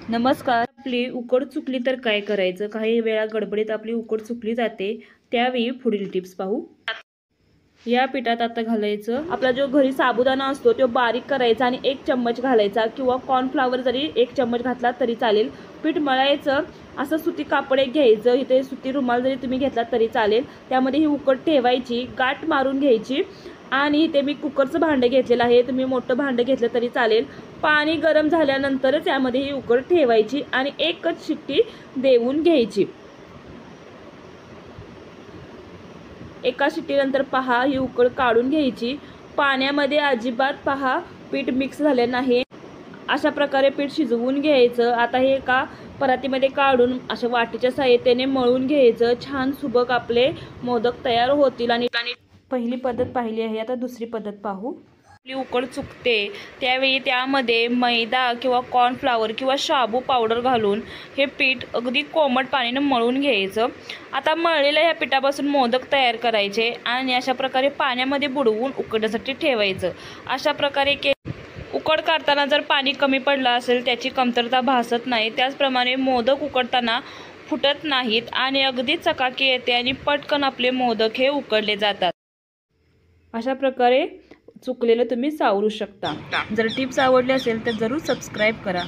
नमस्कार. आपली उकड चुकली तर काय करायचं? काही वेळा गडबडीत आपली उकड चुकली जाते, त्यावेळी पुढील टिप्स पाहू. या पिठात आता घालायचं आपला जो घरी साबुदाणा असतो तो बारीक करायचा आणि 1 चम्मच घालायचा किंवा कॉर्नफ्लॉवर जरी 1 चम्मच घातला तरी चालेल. पीठ मळायचं, असं सुती कापड एक घ्यायचं, इथे सुती रुमाल जरी तुम्ही घेतला तरी चालेल. त्यामध्ये ही उकड ठेवायची, गाठ मारून घ्यायची आणि इथे मी कुकरचं भांडं घेतलेलं आहे, तुम्ही मोठं भांडं घेतलं तरी चालेल. पाणी गरम झाल्यानंतरच यामध्ये ही उकड ठेवायची आणि एकच शिट्टी देऊन घ्यायची. एका शिट्टीनंतर पहा ही उकड काढून घ्यायची. पाण्यामध्ये अजिबात पहा पीठ मिक्स झाले नाही, अशा प्रकारे पीठ शिजवून घ्यायचं. आता हे एका परातीमध्ये काढून अशा वाटीच्या साहाय्याने मळून घ्यायचं. छान सुबक आपले मोदक तयार होतील. आणि पहिली पद्धत पाहिली आहे, आता दुसरी पद्धत पाहू. आपली उकड चुकते त्यावेळी त्यामध्ये मैदा किंवा कॉर्नफ्लॉवर किंवा शाबू पावडर घालून हे पीठ अगदी कोमट पाण्याने मळून घ्यायचं. आता मळलेल्या ह्या पिठापासून मोदक तयार करायचे आणि अशा प्रकारे पाण्यामध्ये बुडवून उकडण्यासाठी ठेवायचं. अशा प्रकारे उकड काढताना जर पाणी कमी पडलं असेल त्याची कमतरता भासत नाही. त्याचप्रमाणे मोदक उकडताना फुटत नाहीत आणि अगदी चकाकी येते आणि पटकन आपले मोदक हे उकडले जातात. अशा प्रकारे चुकलेलं तुम्ही सावरू शकता. जर टिप्स आवडली असेल तर जरूर सबस्क्राईब करा.